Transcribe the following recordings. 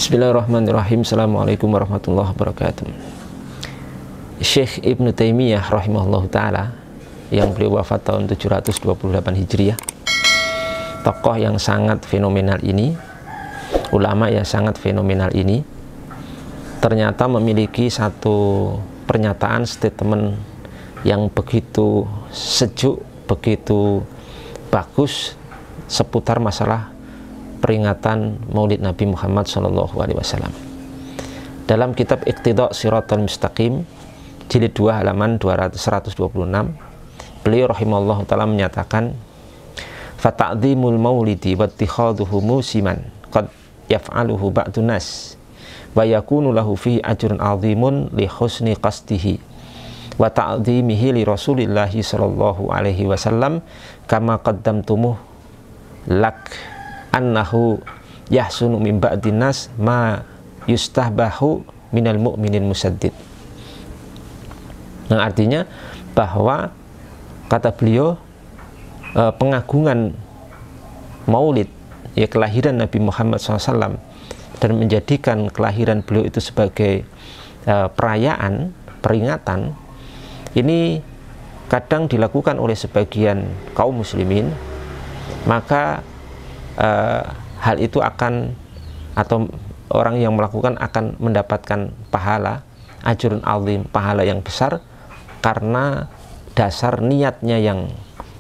Bismillahirrahmanirrahim. Assalamualaikum warahmatullahi wabarakatuh. Syekh Ibnu Taimiyah rahimahullah ta'ala, yang beliau wafat tahun 728 Hijriah, tokoh yang sangat fenomenal ini, ulama yang sangat fenomenal ini, ternyata memiliki satu pernyataan, statement yang begitu sejuk, begitu bagus seputar masalah peringatan Maulid Nabi Muhammad SAW. Dalam kitab Iqtida' Shiratal Mustaqim jilid 2 halaman 126, beliau rahimahullah ta'ala menyatakan, fata'dhimul maulidi wattikhadhuhu musiman qad yaf'aluhu ba'dun nas wa yakunu lahu fihi ajrun 'azimun li husni qasdihi wa ta'dhimihi li Rasulillahi sallallahu alaihi wasallam kama qaddamtumuh lak annahu yahsunu min ba'din nas ma yustahbahu minal mu'minin musaddid. Nah, artinya bahwa kata beliau, pengagungan maulid, ya kelahiran Nabi Muhammad SAW, dan menjadikan kelahiran beliau itu sebagai perayaan, peringatan, ini kadang dilakukan oleh sebagian kaum muslimin, maka hal itu akan, atau orang yang melakukan akan mendapatkan pahala, ajrun azim, pahala yang besar, karena dasar niatnya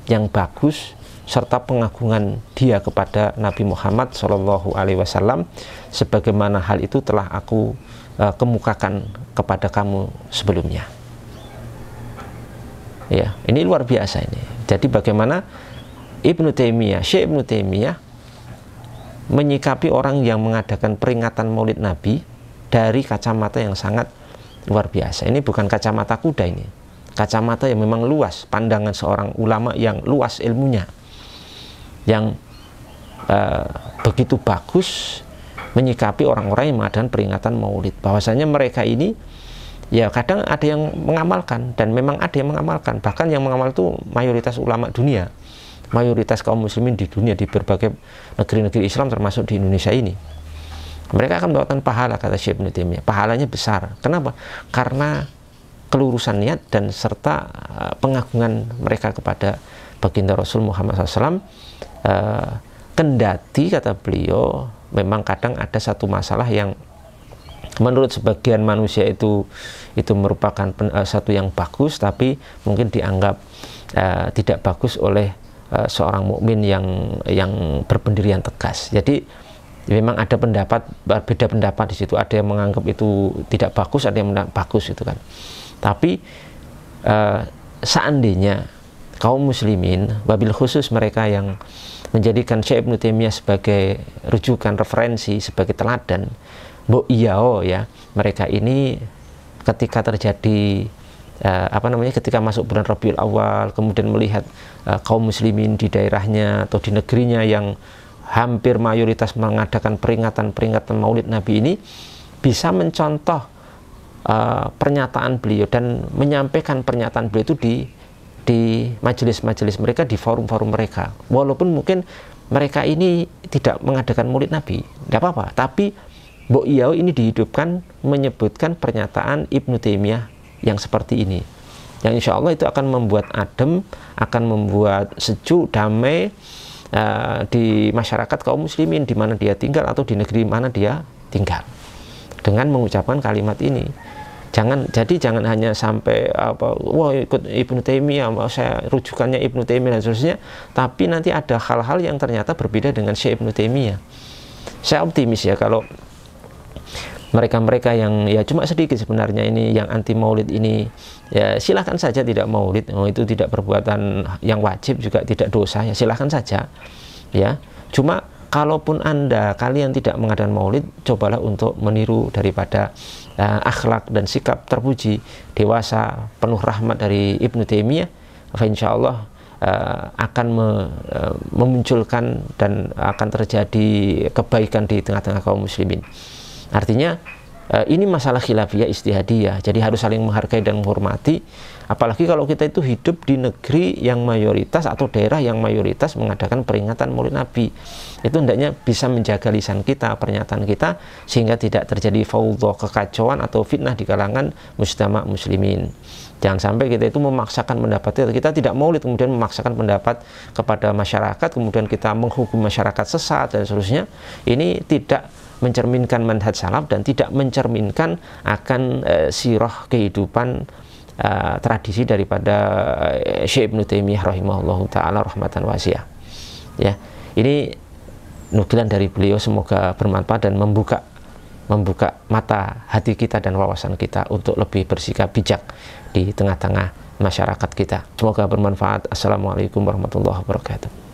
yang bagus serta pengagungan dia kepada Nabi Muhammad SAW, sebagaimana hal itu telah aku kemukakan kepada kamu sebelumnya. Ya, ini luar biasa ini. Jadi bagaimana Ibnu Taimiyah, Syekh Ibnu Taimiyah menyikapi orang yang mengadakan peringatan Maulid Nabi dari kacamata yang sangat luar biasa. Ini bukan kacamata kuda, ini kacamata yang memang luas, pandangan seorang ulama yang luas ilmunya, yang begitu bagus menyikapi orang-orang yang mengadakan peringatan Maulid. Bahwasanya mereka ini, ya kadang ada yang mengamalkan, dan memang ada yang mengamalkan, bahkan yang mengamal itu mayoritas ulama dunia, mayoritas kaum muslimin di dunia, di berbagai negeri-negeri Islam termasuk di Indonesia ini. Mereka akan mendapatkan pahala, kata Syekh Ibnu Taimiyah. Pahalanya besar. Kenapa? Karena kelurusan niat dan serta pengagungan mereka kepada baginda Rasul Muhammad SAW. Kendati, kata beliau, memang kadang ada satu masalah yang menurut sebagian manusia itu merupakan satu yang bagus, tapi mungkin dianggap tidak bagus oleh seorang mukmin yang berpendirian tegas. Jadi memang ada beda pendapat di situ. Ada yang menganggap itu tidak bagus, ada yang menganggap bagus, itu kan. Tapi seandainya kaum muslimin, wabil khusus mereka yang menjadikan Syekh Ibnu Taimiyah sebagai rujukan, referensi, sebagai teladan, ya, mereka ini ketika terjadi ketika masuk bulan Rabiul Awal, kemudian melihat kaum muslimin di daerahnya atau di negerinya yang hampir mayoritas mengadakan peringatan Maulid Nabi ini, bisa mencontoh pernyataan beliau dan menyampaikan pernyataan beliau itu di majelis-majelis mereka, di forum-forum mereka. Walaupun mungkin mereka ini tidak mengadakan Maulid Nabi, tidak apa-apa, tapi ini dihidupkan, menyebutkan pernyataan Ibnu Taimiyah yang seperti ini, yang insya Allah itu akan membuat adem, akan membuat sejuk, damai di masyarakat kaum muslimin di mana dia tinggal atau di negeri mana dia tinggal, dengan mengucapkan kalimat ini. Jangan hanya sampai wah ikut Ibnu Taimiyah, saya rujukannya Ibnu Taimiyah dan seterusnya, tapi nanti ada hal-hal yang ternyata berbeda dengan Syekh Ibnu Taimiyah. Saya optimis ya, kalau mereka-mereka yang ya cuma sedikit sebenarnya ini yang anti maulid ini, ya silahkan saja tidak maulid, itu tidak perbuatan yang wajib, juga tidak dosa, ya silahkan saja ya. Cuma kalaupun kalian tidak mengadakan maulid, cobalah untuk meniru daripada akhlak dan sikap terpuji, dewasa, penuh rahmat dari Ibnu Taimiyah. Insya Allah akan memunculkan dan akan terjadi kebaikan di tengah-tengah kaum muslimin. Artinya Ini masalah khilafiyah ijtihadiyah, jadi harus saling menghargai dan menghormati. Apalagi kalau kita itu hidup di negeri yang mayoritas atau daerah yang mayoritas mengadakan peringatan Maulid Nabi, itu hendaknya bisa menjaga lisan kita, pernyataan kita, sehingga tidak terjadi fawdha, kekacauan atau fitnah di kalangan mujtama muslimin. Jangan sampai kita itu memaksakan pendapat kita tidak maulid, kemudian memaksakan pendapat kepada masyarakat, kemudian kita menghukum masyarakat sesat dan seterusnya. Ini tidak mencerminkan manhaj salaf dan tidak mencerminkan akan sirah kehidupan tradisi daripada Syekh Ibnu Taimiyah rahimahullahu taala rahmatan wasi'ah. Ya, ini nukilan dari beliau, semoga bermanfaat dan membuka mata hati kita dan wawasan kita untuk lebih bersikap bijak di tengah-tengah masyarakat kita. Semoga bermanfaat. Assalamualaikum warahmatullahi wabarakatuh.